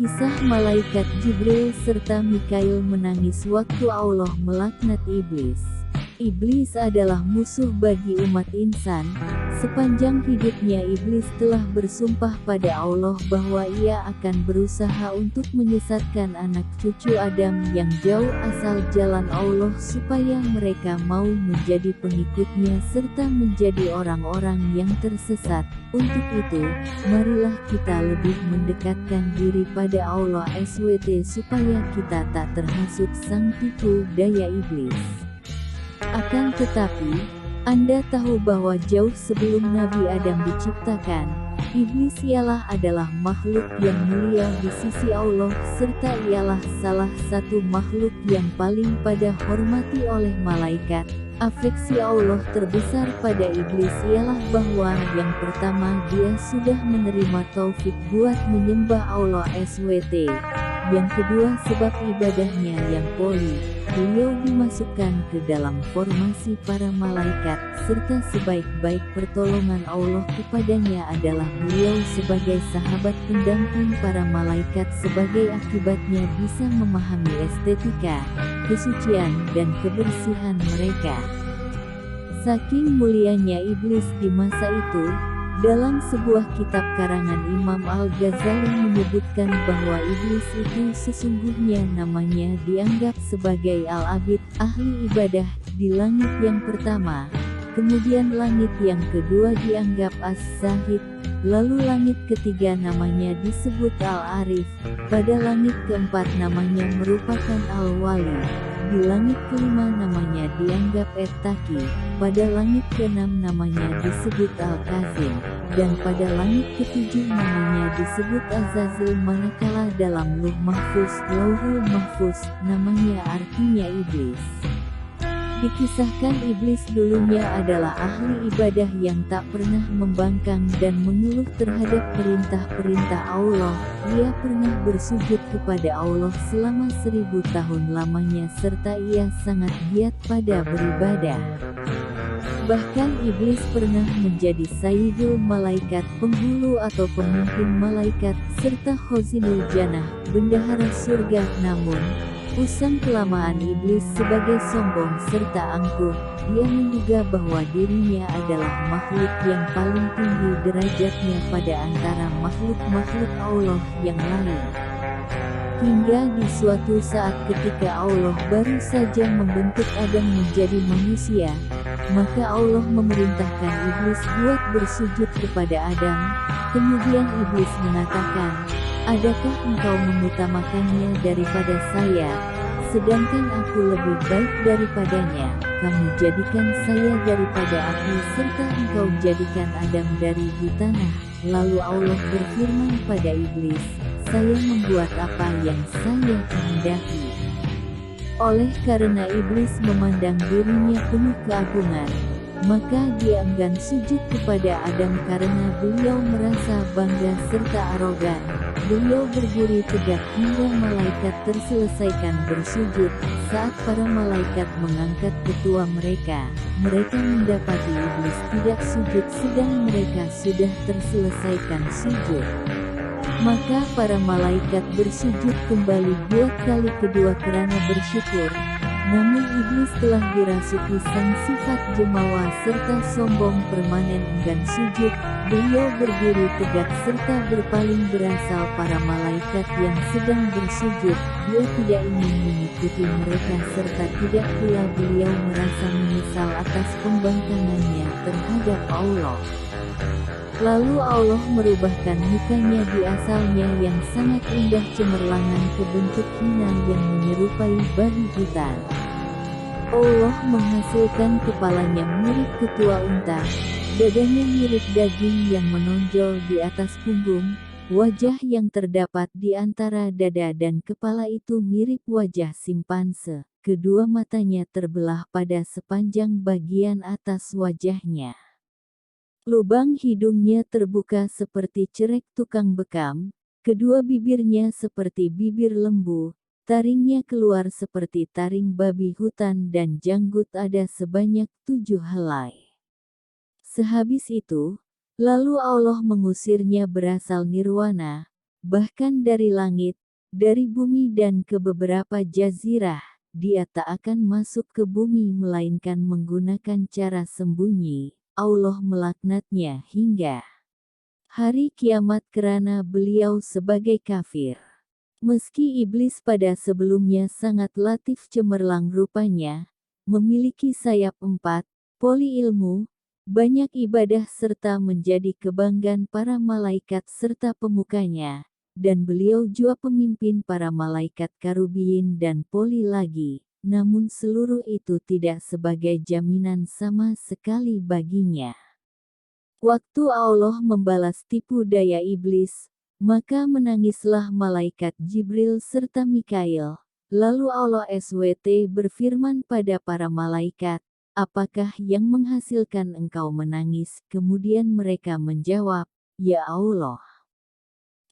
Kisah malaikat Jibril serta Mikail menangis waktu Allah melaknat iblis. Iblis adalah musuh bagi umat insan. Sepanjang hidupnya iblis telah bersumpah pada Allah bahwa ia akan berusaha untuk menyesatkan anak cucu Adam yang jauh asal jalan Allah supaya mereka mau menjadi pengikutnya serta menjadi orang-orang yang tersesat. Untuk itu, marilah kita lebih mendekatkan diri pada Allah SWT supaya kita tak terhasut sang tipu daya iblis. Akan tetapi, Anda tahu bahwa jauh sebelum Nabi Adam diciptakan, iblis adalah makhluk yang mulia di sisi Allah serta ialah salah satu makhluk yang paling pada hormati oleh malaikat. Afeksi Allah terbesar pada iblis ialah bahwa yang pertama dia sudah menerima taufik buat menyembah Allah SWT. Yang kedua sebab ibadahnya yang poli, beliau dimasukkan ke dalam formasi para malaikat, serta sebaik-baik pertolongan Allah kepadanya adalah beliau sebagai sahabat pendamping para malaikat sebagai akibatnya bisa memahami estetika, kesucian dan kebersihan mereka. Saking mulianya iblis di masa itu, dalam sebuah kitab karangan Imam Al-Ghazali menyebutkan bahwa iblis itu sesungguhnya namanya dianggap sebagai Al-Abid, ahli ibadah, di langit yang pertama. Kemudian langit yang kedua dianggap As-Zahid, lalu langit ketiga namanya disebut Al-Arif, pada langit keempat namanya merupakan Al-Wali, di langit kelima namanya dianggap Et-Taqi, pada langit keenam namanya disebut Al-Kazim, dan pada langit ketujuh namanya disebut Azazil manakala dalam Lauhul Mahfuz, namanya artinya iblis. Dikisahkan iblis dulunya adalah ahli ibadah yang tak pernah membangkang dan mengeluh terhadap perintah-perintah Allah. Ia pernah bersujud kepada Allah selama 1000 tahun lamanya serta ia sangat giat pada beribadah. Bahkan iblis pernah menjadi Sayyidul Malaikat, penghulu atau pemimpin malaikat, serta Khazinul Jannah, bendahara surga. Namun, usang kelamaan iblis sebagai sombong serta angkuh, dia menduga bahwa dirinya adalah makhluk yang paling tinggi derajatnya pada antara makhluk-makhluk Allah yang lain. Hingga di suatu saat ketika Allah baru saja membentuk Adam menjadi manusia, maka Allah memerintahkan iblis buat bersujud kepada Adam. Kemudian iblis mengatakan, "Adakah engkau mengutamakannya daripada saya, sedangkan aku lebih baik daripadanya? Kamu jadikan saya daripada api serta engkau jadikan Adam dari tanah." Lalu Allah berfirman pada iblis, "Saya membuat apa yang saya kehendaki." Oleh karena iblis memandang dirinya penuh keagungan, maka dia enggan sujud kepada Adam karena beliau merasa bangga serta arogan. Beliau berdiri tegak hingga malaikat terselesaikan bersujud. Saat para malaikat mengangkat ketua mereka mendapati iblis tidak sujud sedang mereka sudah terselesaikan sujud. Maka para malaikat bersujud kembali buat kali kedua karena bersyukur. Namun iblis telah dirasuki sang sifat jemawa serta sombong permanen enggan sujud. Beliau berdiri tegak serta berpaling berasal para malaikat yang sedang bersujud. Dia tidak ingin mengikuti mereka serta tidak pula beliau merasa menyesal atas pembangkangannya terhadap Allah. Lalu Allah merubahkan mukanya di asalnya yang sangat indah cemerlangan ke bentuk hina yang menyerupai babi hutan. Allah menghasilkan kepalanya mirip ketua unta, dadanya mirip daging yang menonjol di atas punggung, wajah yang terdapat di antara dada dan kepala itu mirip wajah simpanse, kedua matanya terbelah pada sepanjang bagian atas wajahnya. Lubang hidungnya terbuka seperti cerek tukang bekam, kedua bibirnya seperti bibir lembu, taringnya keluar seperti taring babi hutan dan janggut ada sebanyak 7 helai. Sehabis itu, lalu Allah mengusirnya berasal nirwana, bahkan dari langit, dari bumi dan ke beberapa jazirah. Dia tak akan masuk ke bumi melainkan menggunakan cara sembunyi. Allah melaknatnya hingga hari kiamat kerana beliau sebagai kafir. Meski iblis pada sebelumnya sangat latif cemerlang rupanya, memiliki sayap 4, poli ilmu, banyak ibadah serta menjadi kebanggaan para malaikat serta pemukanya, dan beliau jua pemimpin para malaikat karubiyin dan poli lagi, namun seluruh itu tidak sebagai jaminan sama sekali baginya. Waktu Allah membalas tipu daya iblis, maka menangislah malaikat Jibril serta Mikail. Lalu Allah SWT berfirman pada para malaikat, "Apakah yang menghasilkan engkau menangis?" Kemudian mereka menjawab, "Ya Allah,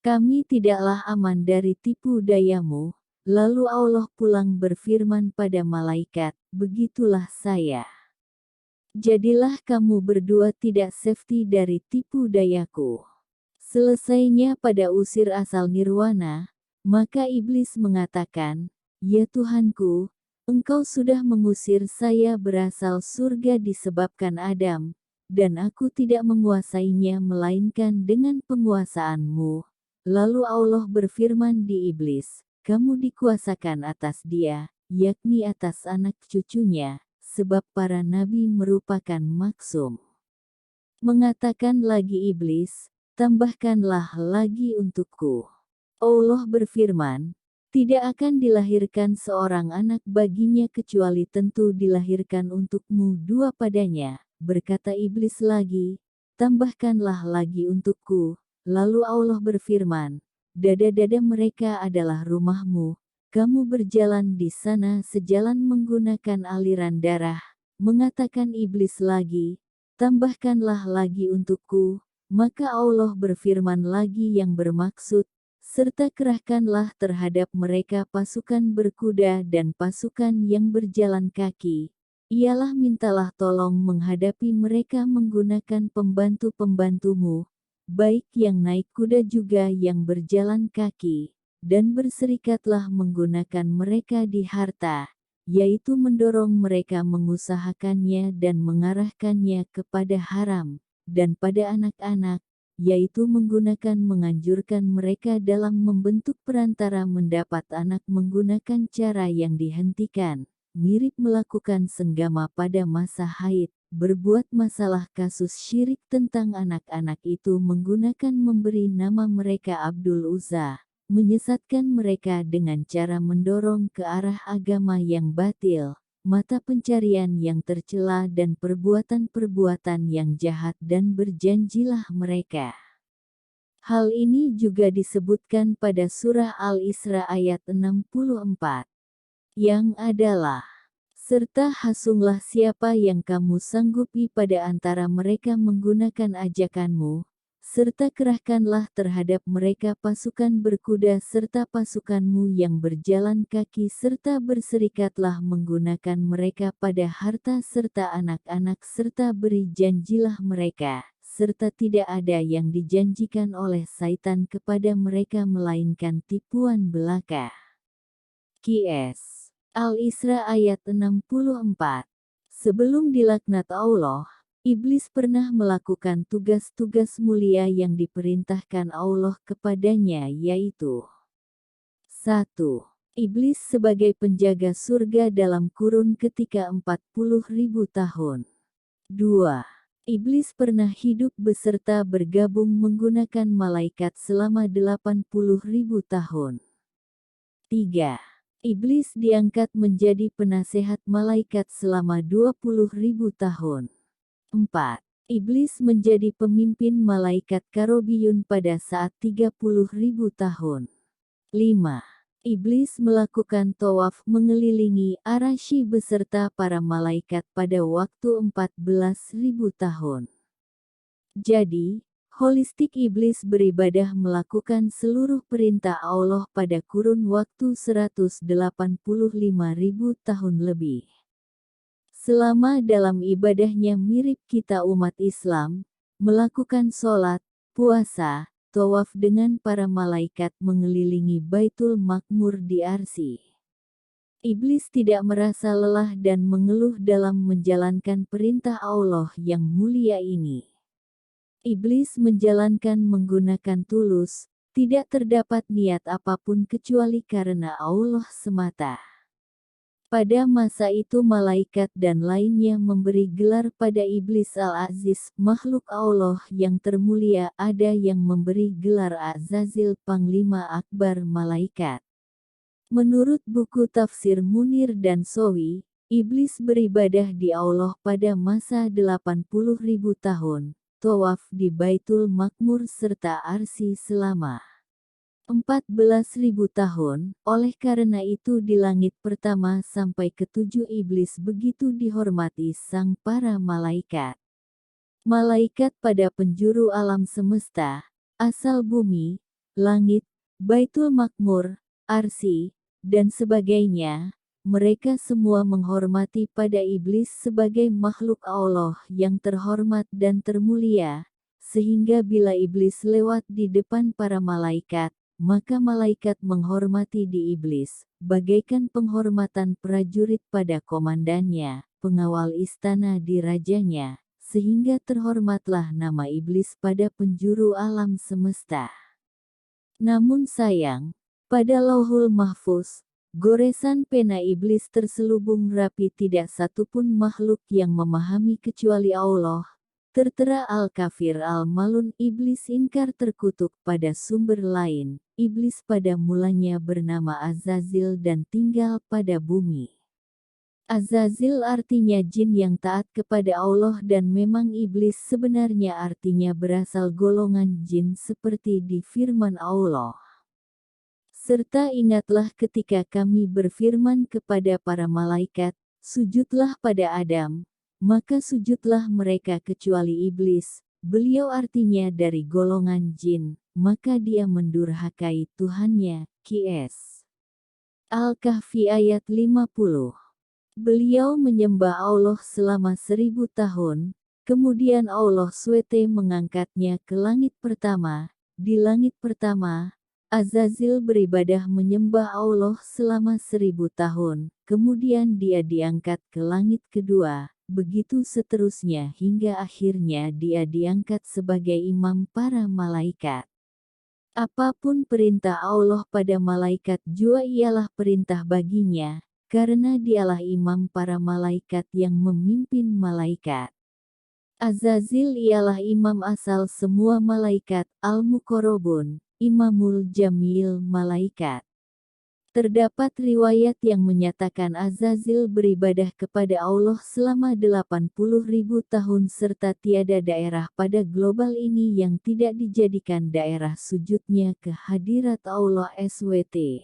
kami tidaklah aman dari tipu dayamu." Lalu Allah pulang berfirman pada malaikat, "Begitulah saya. Jadilah kamu berdua tidak safety dari tipu dayaku." Selesainya pada usir asal nirwana, maka iblis mengatakan, "Ya Tuhanku, Engkau sudah mengusir saya berasal surga disebabkan Adam, dan aku tidak menguasainya melainkan dengan penguasaan-Mu." Lalu Allah berfirman di iblis, "Kamu dikuasakan atas dia, yakni atas anak cucunya, sebab para nabi merupakan maksum." Mengatakan lagi iblis, "Tambahkanlah lagi untukku." Allah berfirman, "Tidak akan dilahirkan seorang anak baginya kecuali tentu dilahirkan untukmu dua padanya." Berkata iblis lagi, "Tambahkanlah lagi untukku." Lalu Allah berfirman, "Dada-dada mereka adalah rumahmu. Kamu berjalan di sana sejalan menggunakan aliran darah." Mengatakan iblis lagi, "Tambahkanlah lagi untukku." Maka Allah berfirman lagi yang bermaksud, "Serta kerahkanlah terhadap mereka pasukan berkuda dan pasukan yang berjalan kaki. Ialah mintalah tolong menghadapi mereka menggunakan pembantu-pembantumu, baik yang naik kuda juga yang berjalan kaki, dan berserikatlah menggunakan mereka di harta, yaitu mendorong mereka mengusahakannya dan mengarahkannya kepada haram, dan pada anak-anak, yaitu menganjurkan mereka dalam membentuk perantara mendapat anak menggunakan cara yang dihentikan, mirip melakukan senggama pada masa haid, berbuat masalah kasus syirik tentang anak-anak itu menggunakan memberi nama mereka Abdul Uzza, menyesatkan mereka dengan cara mendorong ke arah agama yang batil, mata pencarian yang tercela dan perbuatan-perbuatan yang jahat dan berjanjilah mereka. Hal ini juga disebutkan pada surah Al-Isra ayat 64. Yang adalah, "Serta hasunglah siapa yang kamu sanggupi pada antara mereka menggunakan ajakanmu, serta kerahkanlah terhadap mereka pasukan berkuda serta pasukanmu yang berjalan kaki serta berserikatlah menggunakan mereka pada harta serta anak-anak serta beri janjilah mereka, serta tidak ada yang dijanjikan oleh Saitan kepada mereka melainkan tipuan belaka." QS Al-Isra ayat 64. Sebelum dilaknat Allah, iblis pernah melakukan tugas-tugas mulia yang diperintahkan Allah kepadanya, yaitu 1. Iblis sebagai penjaga surga dalam kurun ketika 40.000 tahun. 2. Iblis pernah hidup beserta bergabung menggunakan malaikat selama 80.000 tahun. 3. Iblis diangkat menjadi penasehat malaikat selama 20.000 tahun. 4. Iblis menjadi pemimpin malaikat karobiyun pada saat 30.000 tahun. 5. Iblis melakukan tawaf mengelilingi Arasy beserta para malaikat pada waktu 14.000 tahun. Jadi, holistik iblis beribadah melakukan seluruh perintah Allah pada kurun waktu 185.000 tahun lebih. Selama dalam ibadahnya mirip kita umat Islam, melakukan sholat, puasa, tawaf dengan para malaikat mengelilingi Baitul Makmur di Arsy. Iblis tidak merasa lelah dan mengeluh dalam menjalankan perintah Allah yang mulia ini. Iblis menjalankan menggunakan tulus, tidak terdapat niat apapun kecuali karena Allah semata. Pada masa itu malaikat dan lainnya memberi gelar pada Iblis Al-Aziz, makhluk Allah yang termulia. Ada yang memberi gelar Azazil, Panglima Akbar malaikat. Menurut buku tafsir Munir dan Sowi, Iblis beribadah di Allah pada masa 80.000 tahun, tawaf di Baitul Makmur serta Arsy selama 14.000 tahun. Oleh karena itu di langit pertama sampai ke-7 Iblis begitu dihormati sang para malaikat. Malaikat pada penjuru alam semesta, asal bumi, langit, Baitul Makmur, Arsy, dan sebagainya, mereka semua menghormati pada Iblis sebagai makhluk Allah yang terhormat dan termulia, sehingga bila Iblis lewat di depan para malaikat, maka malaikat menghormati di Iblis, bagaikan penghormatan prajurit pada komandannya, pengawal istana di rajanya, sehingga terhormatlah nama Iblis pada penjuru alam semesta. Namun sayang, pada Lauhul Mahfuz, goresan pena Iblis terselubung rapi, tidak satupun makhluk yang memahami kecuali Allah. Tertera Al-Kafir Al-Malun. Iblis ingkar terkutuk pada sumber lain. Iblis pada mulanya bernama Azazil dan tinggal pada bumi. Azazil artinya jin yang taat kepada Allah dan memang Iblis sebenarnya artinya berasal golongan jin seperti di firman Allah. Serta ingatlah ketika kami berfirman kepada para malaikat, sujudlah pada Adam, maka sujudlah mereka kecuali Iblis, beliau artinya dari golongan jin, maka dia mendurhakai Tuhannya. Qs. Al-Kahfi ayat 50. Beliau menyembah Allah selama 1000 tahun, kemudian Allah SWT mengangkatnya ke langit pertama. Di langit pertama, Azazil beribadah menyembah Allah selama 1000 tahun, kemudian dia diangkat ke langit kedua, begitu seterusnya hingga akhirnya dia diangkat sebagai imam para malaikat. Apapun perintah Allah pada malaikat jua ialah perintah baginya, karena dialah imam para malaikat yang memimpin malaikat. Azazil ialah imam asal semua malaikat, Al-Muqarrabun, Imamul Jamil malaikat. Terdapat riwayat yang menyatakan Azazil beribadah kepada Allah selama 80.000 tahun serta tiada daerah pada global ini yang tidak dijadikan daerah sujudnya ke hadirat Allah SWT.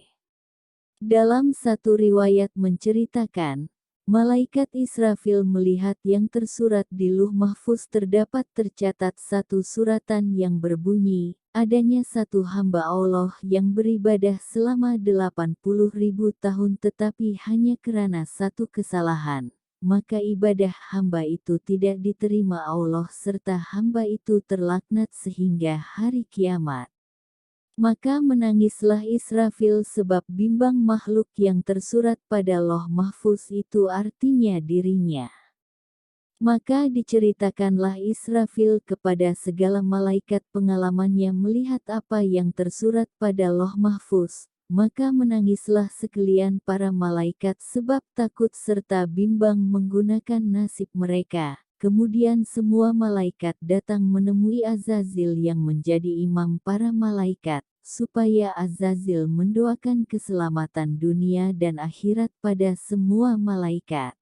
Dalam satu riwayat menceritakan, malaikat Israfil melihat yang tersurat di Lauh Mahfuz. Terdapat tercatat satu suratan yang berbunyi, adanya satu hamba Allah yang beribadah selama 80.000 tahun tetapi hanya karena satu kesalahan, maka ibadah hamba itu tidak diterima Allah serta hamba itu terlaknat sehingga hari kiamat. Maka menangislah Israfil sebab bimbang makhluk yang tersurat pada Lauh Mahfuz itu artinya dirinya. Maka diceritakanlah Israfil kepada segala malaikat pengalamannya melihat apa yang tersurat pada Lauh Mahfuz. Maka menangislah sekalian para malaikat sebab takut serta bimbang menggunakan nasib mereka. Kemudian semua malaikat datang menemui Azazil yang menjadi imam para malaikat, supaya Azazil mendoakan keselamatan dunia dan akhirat pada semua malaikat.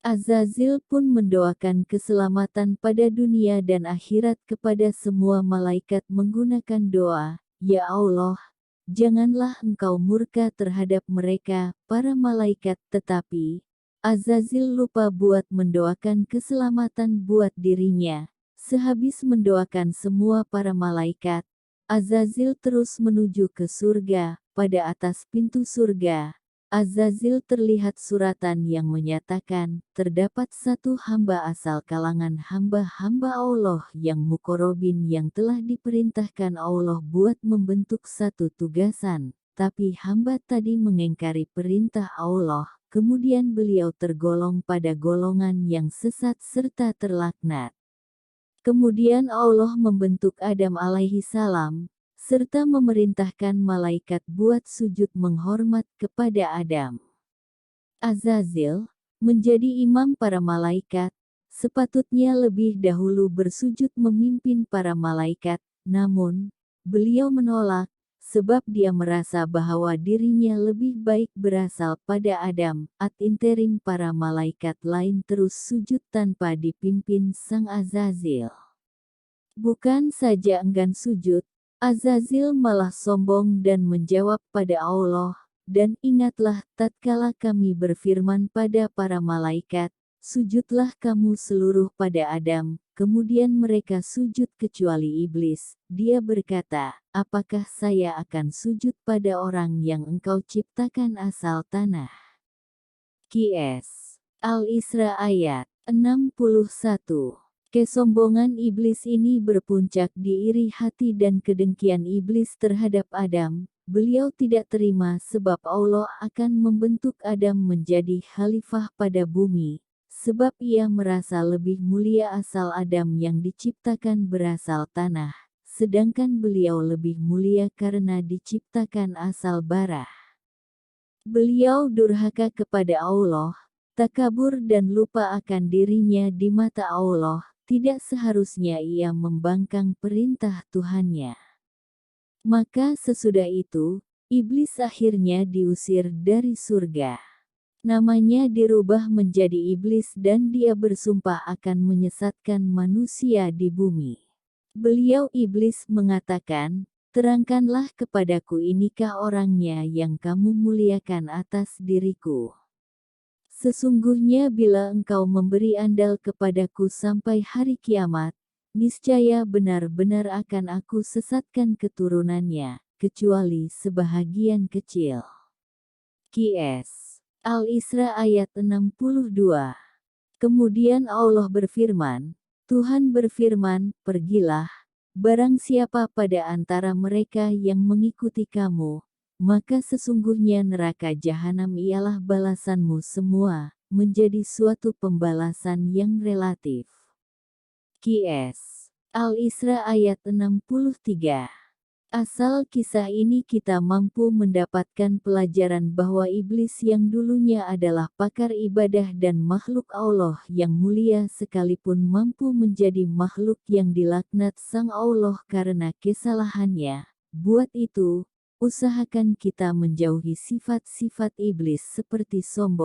Azazil pun mendoakan keselamatan pada dunia dan akhirat kepada semua malaikat menggunakan doa, "Ya Allah, janganlah Engkau murka terhadap mereka, para malaikat." Tetapi Azazil lupa buat mendoakan keselamatan buat dirinya. Sehabis mendoakan semua para malaikat, Azazil terus menuju ke surga. Pada atas pintu surga, Azazil terlihat suratan yang menyatakan, terdapat satu hamba asal kalangan hamba-hamba Allah yang mukorobin yang telah diperintahkan Allah buat membentuk satu tugasan. Tapi hamba tadi mengingkari perintah Allah, kemudian beliau tergolong pada golongan yang sesat serta terlaknat. Kemudian Allah membentuk Adam alaihi salam, serta memerintahkan malaikat buat sujud menghormat kepada Adam. Azazil, menjadi imam para malaikat, sepatutnya lebih dahulu bersujud memimpin para malaikat, namun, beliau menolak, sebab dia merasa bahwa dirinya lebih baik berasal pada Adam. Ad interim para malaikat lain terus sujud tanpa dipimpin sang Azazil. Bukan saja enggan sujud, Azazil malah sombong dan menjawab pada Allah, dan ingatlah tatkala kami berfirman pada para malaikat, sujudlah kamu seluruh pada Adam, kemudian mereka sujud kecuali iblis. Dia berkata, apakah saya akan sujud pada orang yang engkau ciptakan asal tanah? Qs. Al-Isra ayat 61. Kesombongan iblis ini berpuncak di iri hati dan kedengkian iblis terhadap Adam. Beliau tidak terima sebab Allah akan membentuk Adam menjadi khalifah pada bumi, sebab ia merasa lebih mulia asal Adam yang diciptakan berasal tanah, sedangkan beliau lebih mulia karena diciptakan asal bara. Beliau durhaka kepada Allah, takabur dan lupa akan dirinya di mata Allah. Tidak seharusnya ia membangkang perintah Tuhannya. Maka sesudah itu, iblis akhirnya diusir dari surga. Namanya dirubah menjadi iblis dan dia bersumpah akan menyesatkan manusia di bumi. Beliau iblis mengatakan, terangkanlah kepadaku inikah orangnya yang kamu muliakan atas diriku. Sesungguhnya bila engkau memberi andal kepadaku sampai hari kiamat, niscaya benar-benar akan aku sesatkan keturunannya, kecuali sebahagian kecil. Qs. Al-Isra ayat 62. Kemudian Allah berfirman, Tuhan berfirman, pergilah, barang siapa pada antara mereka yang mengikuti kamu, maka sesungguhnya neraka jahanam ialah balasanmu semua, menjadi suatu pembalasan yang relatif. Qs. Al-Isra ayat 63. Asal kisah ini kita mampu mendapatkan pelajaran bahwa iblis yang dulunya adalah pakar ibadah dan makhluk Allah yang mulia sekalipun mampu menjadi makhluk yang dilaknat sang Allah karena kesalahannya. Buat itu, usahakan kita menjauhi sifat-sifat iblis seperti sombong.